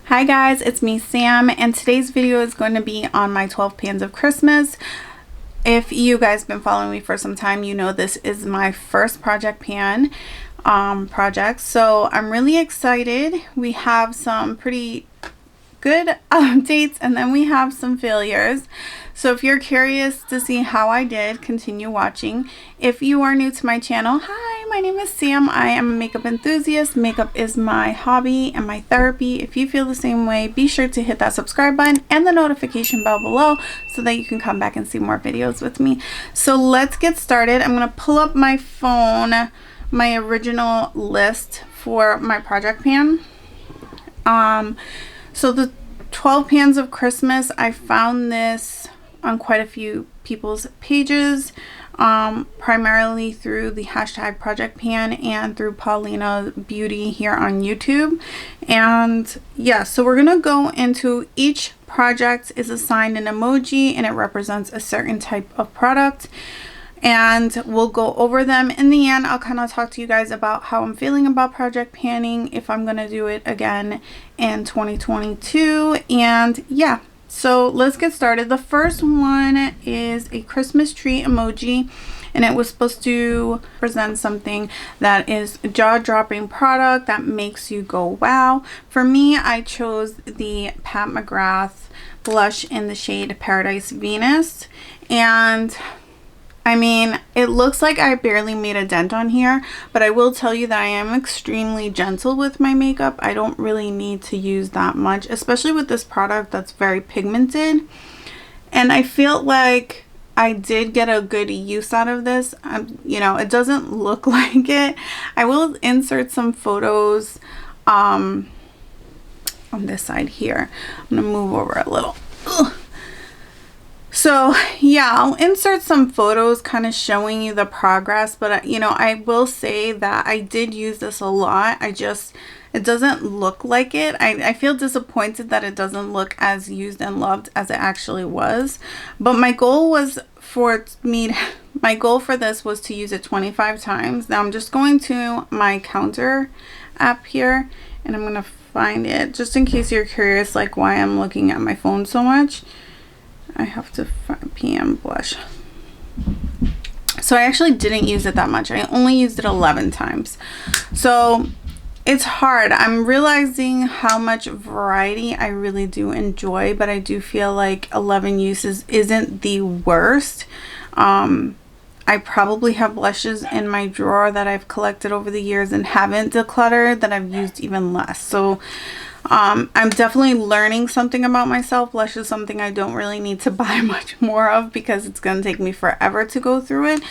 Hi guys, it's me Sam, and today's video is going to be on my 12 pans of Christmas. If you guys been following me for some time, you know this is my first project pan project, so I'm really excited. We have some pretty good updates and then we have some failures. So if you're curious to see how I did, continue watching. If you are new to my channel, hi, my name is Sam. I am a makeup enthusiast. Makeup is my hobby and my therapy. If you feel the same way, be sure to hit that subscribe button and the notification bell below so that you can come back and see more videos with me. So let's get started. I'm going to pull up my phone, my original list for my project pan. So the 12 pans of Christmas, I found this on quite a few people's pages, primarily through the hashtag project pan and through Paulina Beauty here on YouTube. And yeah, so we're gonna go into each project is assigned an emoji and it represents a certain type of product, and we'll go over them. In the end, I'll kind of talk to you guys about how I'm feeling about project panning, if I'm gonna do it again in 2022, and yeah, so let's get started. The first one is a Christmas tree emoji, and it was supposed to present something that is a jaw-dropping product that makes you go wow. For me, I chose the Pat McGrath blush in the shade Paradise Venus, and I mean, it looks like I barely made a dent on here, but I will tell you that I am extremely gentle with my makeup. I don't really need to use that much, especially with this product that's very pigmented. And I feel like I did get a good use out of this. You know, it doesn't look like it. I will insert some photos on this side here. I'm gonna move over a little. Ugh. So yeah, I'll insert some photos kind of showing you the progress, but you know, I will say that I did use this a lot. It doesn't look like it. I feel disappointed that it doesn't look as used and loved as it actually was. But my goal for this was to use it 25 times. Now I'm just going to my counter app here and I'm gonna find it just in case you're curious like why I'm looking at my phone so much. I have to find PM blush. So I actually didn't use it that much. I only used it 11 times. So it's hard. I'm realizing how much variety I really do enjoy, but I do feel like 11 uses isn't the worst. I probably have blushes in my drawer that I've collected over the years and haven't decluttered that I've used even less. So I'm definitely learning something about myself. Blush is something I don't really need to buy much more of because it's going to take me forever to go through it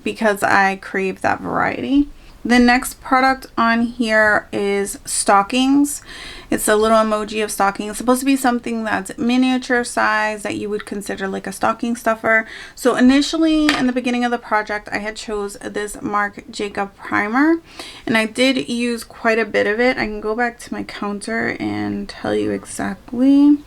because I crave that variety. The next product on here is stockings. It's a little emoji of stocking. It's supposed to be something that's miniature size that you would consider like a stocking stuffer. So initially in the beginning of the project, I had chose this Marc Jacob primer and I did use quite a bit of it. I can go back to my counter and tell you exactly.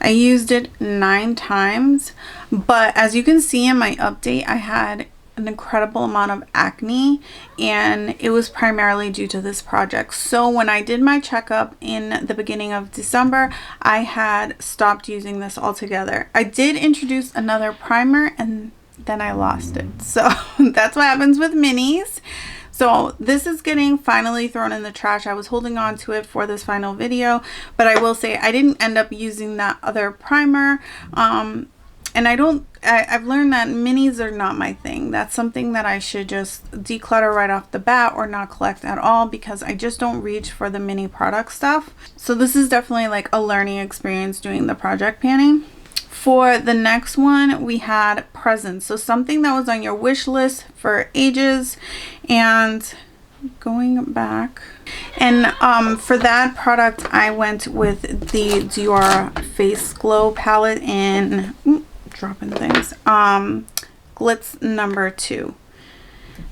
I used it 9 times, but as you can see in my update, I had an incredible amount of acne and it was primarily due to this project. So when I did my checkup in the beginning of December, I had stopped using this altogether. I did introduce another primer and then I lost it. So that's what happens with minis. So this is getting finally thrown in the trash. I was holding on to it for this final video, but I will say I didn't end up using that other primer. And I've learned that minis are not my thing. That's something that I should just declutter right off the bat or not collect at all because I just don't reach for the mini product stuff. So this is definitely like a learning experience doing the project panning. For the next one, we had presents. So something that was on your wish list for ages, and going back. And for that product, I went with the Jouer Face Glow palette in dropping things Glitz number 2.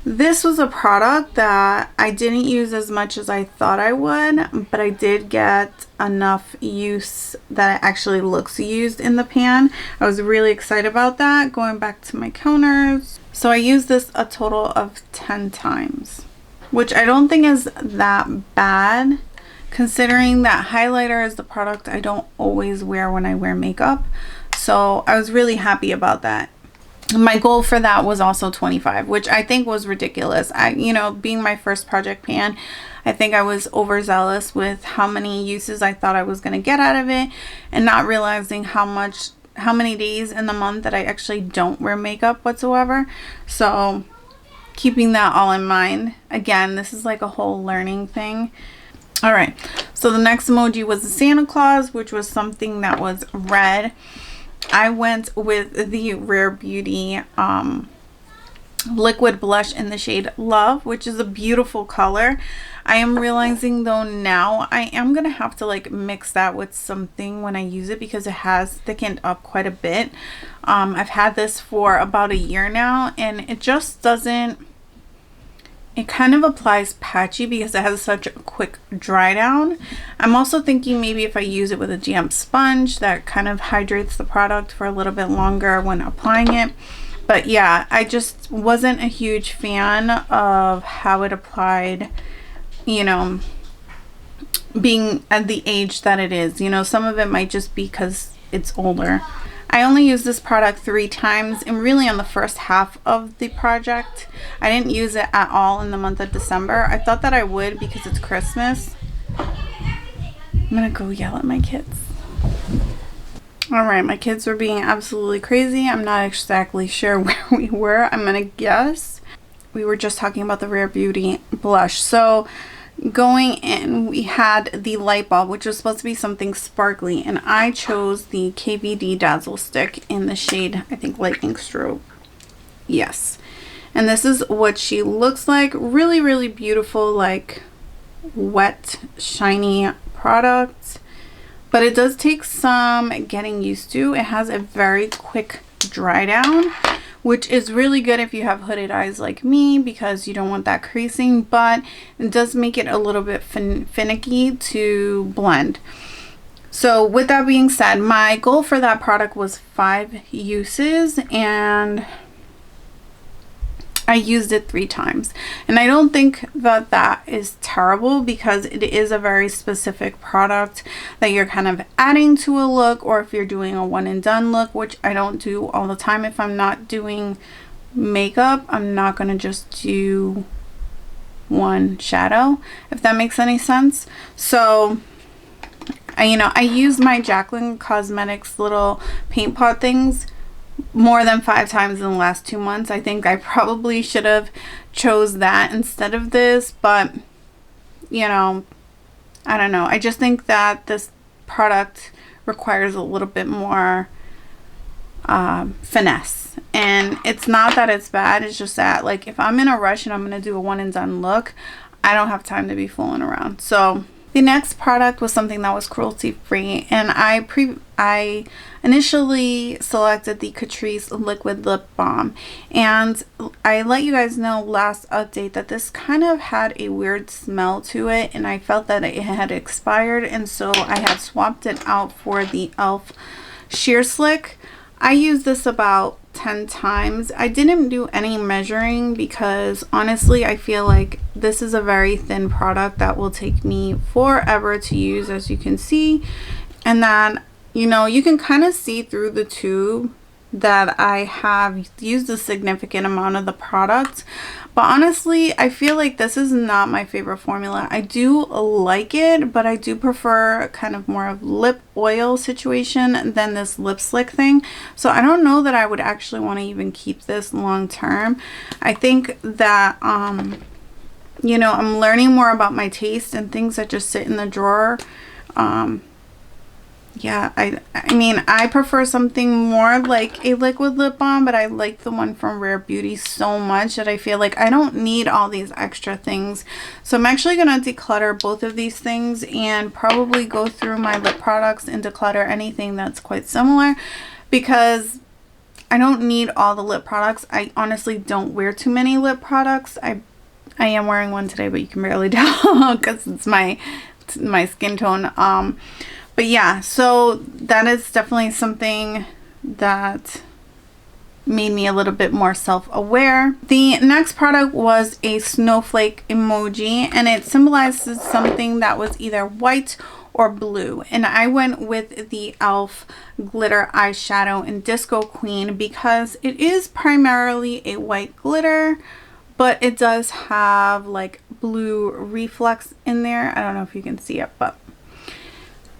This was a product that I didn't use as much as I thought I would, but I did get enough use that it actually looks used in the pan. I was really excited about that. Going back to my counters, so I used this a total of 10 times, which I don't think is that bad considering that highlighter is the product I don't always wear when I wear makeup. So I was really happy about that. My goal for that was also 25, which I think was ridiculous. You know, being my first project pan, I think I was overzealous with how many uses I thought I was going to get out of it, and not realizing how many days in the month that I actually don't wear makeup whatsoever. So keeping that all in mind. Again, this is like a whole learning thing. All right, so the next emoji was the Santa Claus, which was something that was red. I went with the Rare Beauty liquid blush in the shade Love, which is a beautiful color. I am realizing though now I am gonna have to like mix that with something when I use it, because it has thickened up quite a bit. I've had this for about a year now, and it just doesn't, it kind of applies patchy because it has such a quick dry down. I'm also thinking maybe if I use it with a damp sponge, that kind of hydrates the product for a little bit longer when applying it. But yeah, I just wasn't a huge fan of how it applied, you know, being at the age that it is. You know, some of it might just be because it's older. I only used this product 3 times, and really on the first half of the project. I didn't use it at all in the month of December. I thought that I would because it's Christmas. I'm gonna go yell at my kids. All right, my kids were being absolutely crazy. I'm not exactly sure where we were. I'm gonna guess. We were just talking about the Rare Beauty blush. So going in, we had the light bulb, which was supposed to be something sparkly, and I chose the KVD Dazzle Stick in the shade, I think, Lightning Stroke. Yes. And this is what she looks like. Really, really beautiful, like wet, shiny product. But it does take some getting used to. It has a very quick dry down, which is really good if you have hooded eyes like me, because you don't want that creasing, but it does make it a little bit finicky to blend. So with that being said, my goal for that product was 5 uses, and I used it 3 times. And I don't think that that is terrible, because it is a very specific product that you're kind of adding to a look, or if you're doing a one and done look, which I don't do all the time. If I'm not doing makeup, I'm not going to just do one shadow, if that makes any sense. So I use my Jaclyn Cosmetics little paint pot things more than 5 times in the last 2 months. I think I probably should have chose that instead of this, but I don't know. I just think that this product requires a little bit more finesse, and it's not that it's bad. It's just that, like, if I'm in a rush and I'm gonna do a one and done look, I don't have time to be fooling around. So the next product was something that was cruelty free, and I initially selected the Catrice Liquid Lip Balm, and I let you guys know last update that this kind of had a weird smell to it, and I felt that it had expired, and so I had swapped it out for the e.l.f. Sheer Slick. I used this about 10 times. I didn't do any measuring because honestly I feel like this is a very thin product that will take me forever to use, as you can see, and that you can kind of see through the tube that I have used a significant amount of the product. But honestly, I feel like this is not my favorite formula. I do like it, but I do prefer kind of more of lip oil situation than this lip slick thing. So I don't know that I would actually want to even keep this long term. I think that I'm learning more about my taste and things that just sit in the drawer. Yeah, I mean, I prefer something more like a liquid lip balm, but I like the one from Rare Beauty so much that I feel like I don't need all these extra things. So I'm actually going to declutter both of these things and probably go through my lip products and declutter anything that's quite similar, because I don't need all the lip products. I honestly don't wear too many lip products. I am wearing one today, but you can barely tell because it's my skin tone. But yeah, so that is definitely something that made me a little bit more self-aware. The next product was a snowflake emoji, and it symbolizes something that was either white or blue, and I went with the e.l.f. glitter eyeshadow in Disco Queen because it is primarily a white glitter, but it does have like blue reflex in there. I don't know if you can see it, but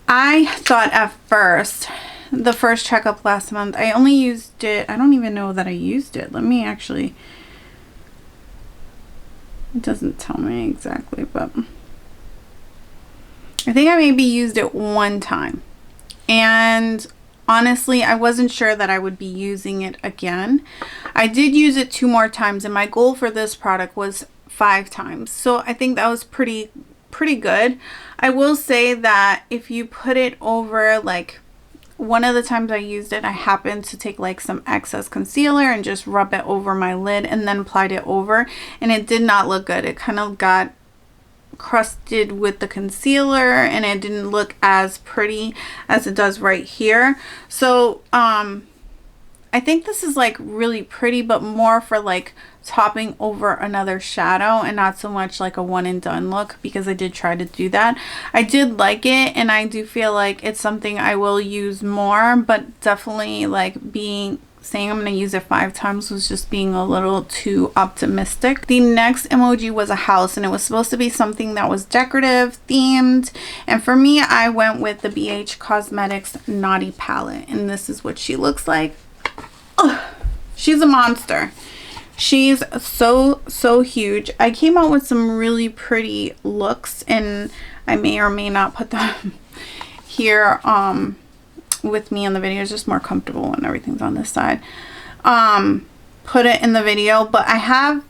I thought at first, the first checkup last month, I only used it, I don't even know that I used it. Let me actually, it doesn't tell me exactly, but I think I maybe used it one time. And honestly, I wasn't sure that I would be using it again. I did use it 2 more times, and my goal for this product was 5 times. So I think that was pretty good. I will say that if you put it over, like, one of the times I used it, I happened to take like some excess concealer and just rub it over my lid and then applied it over, and it did not look good. It kind of got crusted with the concealer and it didn't look as pretty as it does right here. So I think this is like really pretty, but more for like topping over another shadow and not so much like a one and done look, because I did try to do that. I did like it, and I do feel like it's something I will use more, but definitely like saying I'm going to use it 5 times was just being a little too optimistic. The next emoji was a house, and it was supposed to be something that was decorative themed, and for me I went with the BH Cosmetics Naughty palette, and this is what she looks like. Ugh, she's a monster. She's so huge. I came out with some really pretty looks, and I may or may not put them here with me in the video. It's just more comfortable when everything's on this side. Put it in the video, but I have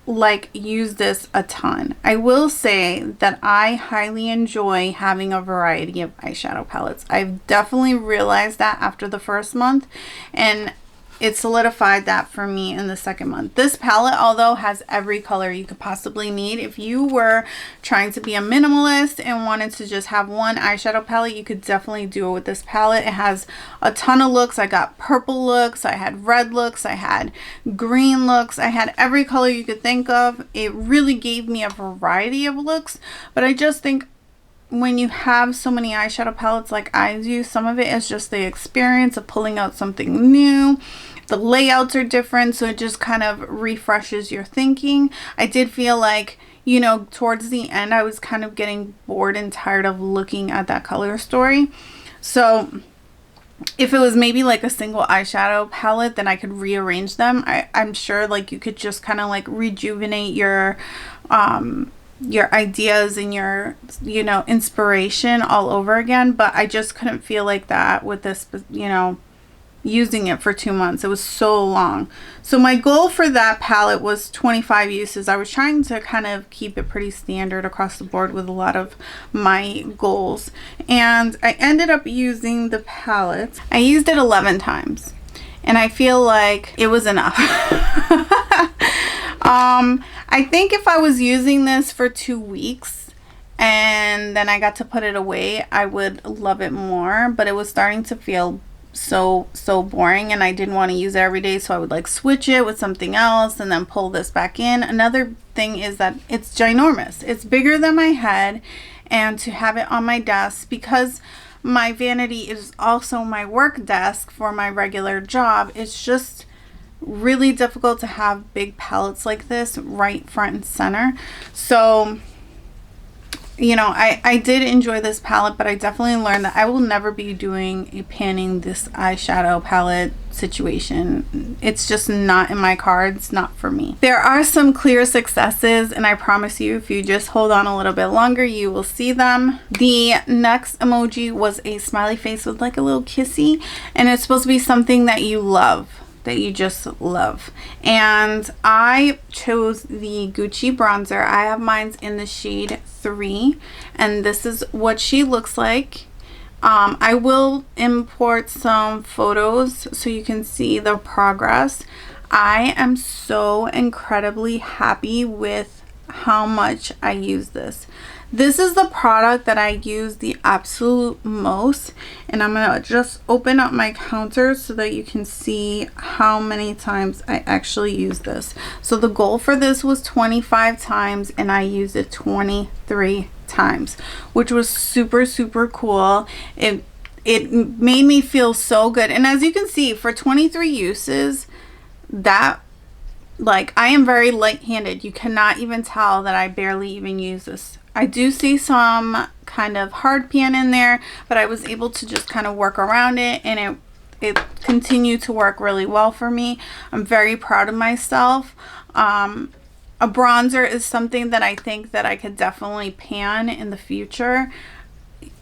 like used this a ton. I will say that I highly enjoy having a variety of eyeshadow palettes. I've definitely realized that after the first month, and it solidified that for me in the second month. This palette, although has every color you could possibly need, if you were trying to be a minimalist and wanted to just have one eyeshadow palette, you could definitely do it with this palette. It has a ton of looks. I got purple looks, I had red looks, I had green looks, I had every color you could think of. It really gave me a variety of looks, but I just think when you have so many eyeshadow palettes like I do, some of it is just the experience of pulling out something new. The layouts are different, so it just kind of refreshes your thinking. I did feel like, you know, towards the end I was kind of getting bored and tired of looking at that color story. So if it was maybe like a single eyeshadow palette, then I could rearrange them. I'm sure like you could just kind of like rejuvenate your ideas and your, you know, inspiration all over again, but I just couldn't feel like that with this, you know, using it for 2 months. It was so long. So my goal for that palette was 25 uses. I was trying to kind of keep it pretty standard across the board with a lot of my goals, and I ended up using the palette. I used it 11 times, and I feel like it was enough. I think if I was using this for 2 weeks and then I got to put it away, I would love it more, but it was starting to feel so boring, and I didn't want to use it every day, so I would like switch it with something else and then pull this back in. Another thing is that it's ginormous. It's bigger than my head, and to have it on my desk, because my vanity is also my work desk for my regular job, it's just really difficult to have big palettes like this right front and center. So, you know, I did enjoy this palette, but I definitely learned that I will never be doing a panning this eyeshadow palette situation. It's just not in my cards, not for me. There are some clear successes, and I promise you, if you just hold on a little bit longer, you will see them. The next emoji was a smiley face with like a little kissy, and it's supposed to be something that you love, that you just love. And I chose the Gucci bronzer. I have mine in the shade 3, and this is what she looks like. I will import some photos so you can see the progress. I am so incredibly happy with how much I use this. This is the product that I use the absolute most, and I'm gonna just open up my counter so that you can see how many times I actually use this. So the goal for this was 25 times and I used it 23 times, which was super, super cool. It made me feel so good. And as you can see, for 23 uses, that, like, I am very light-handed. You cannot even tell that I barely even use this. I do see some kind of hard pan in there, but I was able to just kind of work around it, and it continued to work really well for me. I'm very proud of myself. A bronzer is something that I think that I could definitely pan in the future.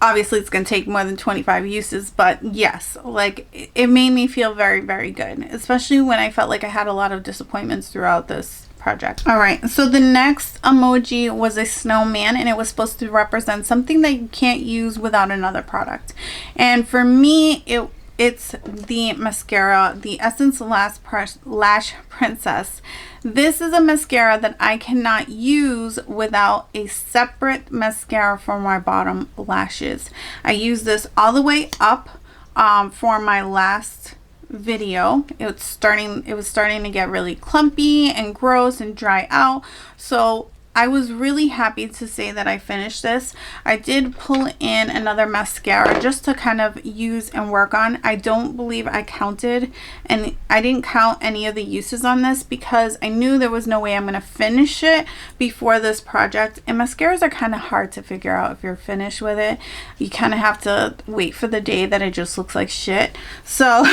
Obviously it's going to take more than 25 uses, but yes, like, it made me feel very, very good, especially when I felt like I had a lot of disappointments throughout this project. All right, so the next emoji was a snowman, and it was supposed to represent something that you can't use without another product. And for me, it's the mascara, the Essence Lash Princess. This is a mascara that I cannot use without a separate mascara for my bottom lashes. I use this all the way up for my last video. It was starting to get really clumpy and gross and dry out. So I was really happy to say that I finished this. I did pull in another mascara just to kind of use and work on. I don't believe I counted, and I didn't count any of the uses on this because I knew there was no way I'm going to finish it before this project. And mascaras are kind of hard to figure out if you're finished with it. You kind of have to wait for the day that it just looks like shit. So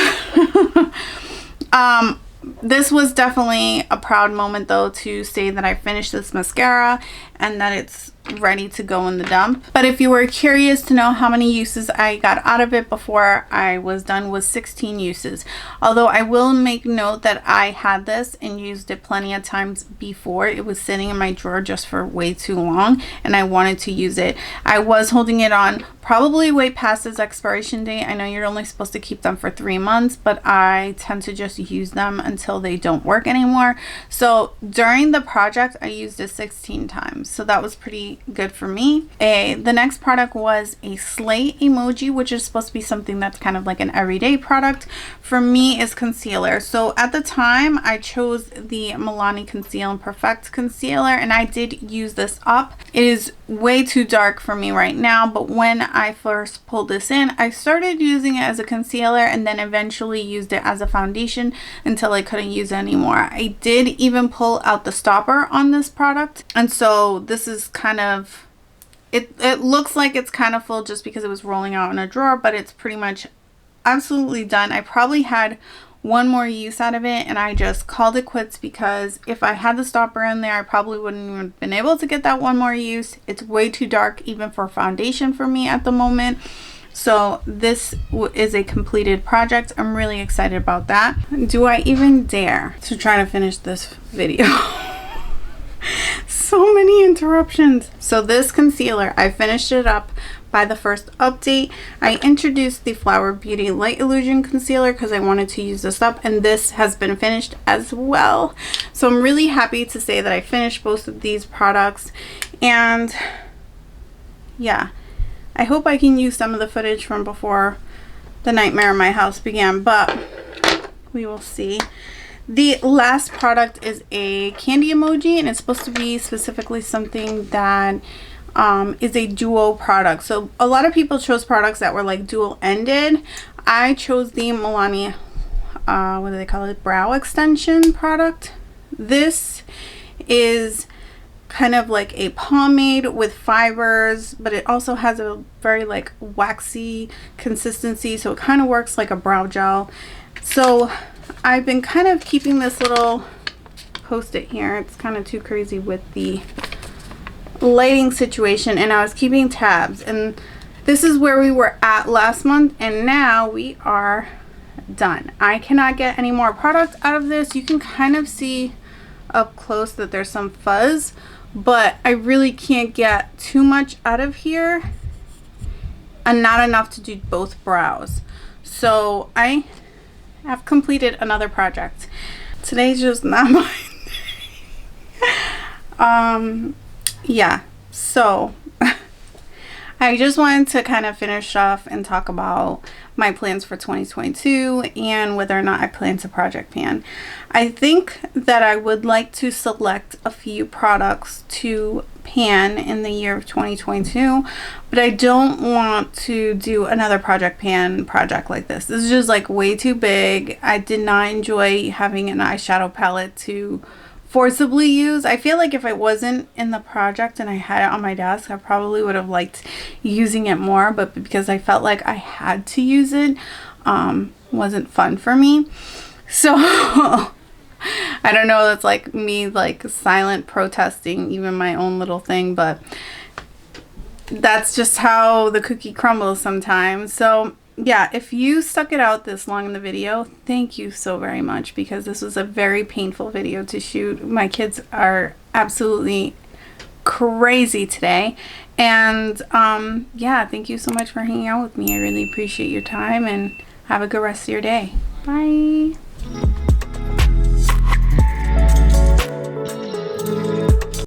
this was definitely a proud moment, though, to say that I finished this mascara and that it's ready to go in the dump. But if you were curious to know how many uses I got out of it before I was done, was 16 uses. Although I will make note that I had this and used it plenty of times before. It was sitting in my drawer just for way too long and I wanted to use it. I was holding it on probably way past its expiration date. I know you're only supposed to keep them for 3 months, but I tend to just use them until they don't work anymore. So during the project, I used it 16 times. So that was pretty good for me. The next product was a slate emoji, which is supposed to be something that's kind of like an everyday product. For me, is concealer. So at the time, I chose the Milani Conceal and Perfect concealer, and I did use this up. It is way too dark for me right now, but when I first pulled this in, I started using it as a concealer and then eventually used it as a foundation until I couldn't use it anymore. I did even pull out the stopper on this product, and so this is kind of, it looks like it's kind of full just because it was rolling out in a drawer, but it's pretty much absolutely done. I probably had one more use out of it and I just called it quits, because if I had the stopper in there, I probably wouldn't even been able to get that one more use. It's way too dark even for foundation for me at the moment. So this is a completed project. I'm really excited about that. Do I even dare to try to finish this video? So many interruptions. So this concealer, I finished it up by the first update. I introduced the Flower Beauty Light Illusion Concealer because I wanted to use this up, and this has been finished as well. So I'm really happy to say that I finished both of these products, and yeah, I hope I can use some of the footage from before the nightmare in my house began, but we will see. The last product is a candy emoji, and it's supposed to be specifically something that is a duo product. So a lot of people chose products that were like dual ended. I chose the Milani, what do they call it, brow extension product. This is kind of like a pomade with fibers, but it also has a very like waxy consistency, so it kind of works like a brow gel. So I've been kind of keeping this little post-it here. It's kind of too crazy with the lighting situation, and I was keeping tabs, and this is where we were at last month, and now we are done. I cannot get any more product out of this. You can kind of see up close that there's some fuzz, but I really can't get too much out of here and not enough to do both brows. So I have completed another project. Today's just not mine. Yeah, so I just wanted to kind of finish off and talk about my plans for 2022 and whether or not I plan to project pan. I think that I would like to select a few products to pan in the year of 2022, but I don't want to do another project pan project like this. This is just like way too big. I did not enjoy having an eyeshadow palette to forcibly use. I feel like if I wasn't in the project and I had it on my desk, I probably would have liked using it more, but because I felt like I had to use it, wasn't fun for me. So I don't know, that's like me like silent protesting even my own little thing, but that's just how the cookie crumbles sometimes. So yeah, if you stuck it out this long in the video, thank you so very much, because this was a very painful video to shoot. My kids are absolutely crazy today. And yeah, thank you so much for hanging out with me. I really appreciate your time, and have a good rest of your day. Bye.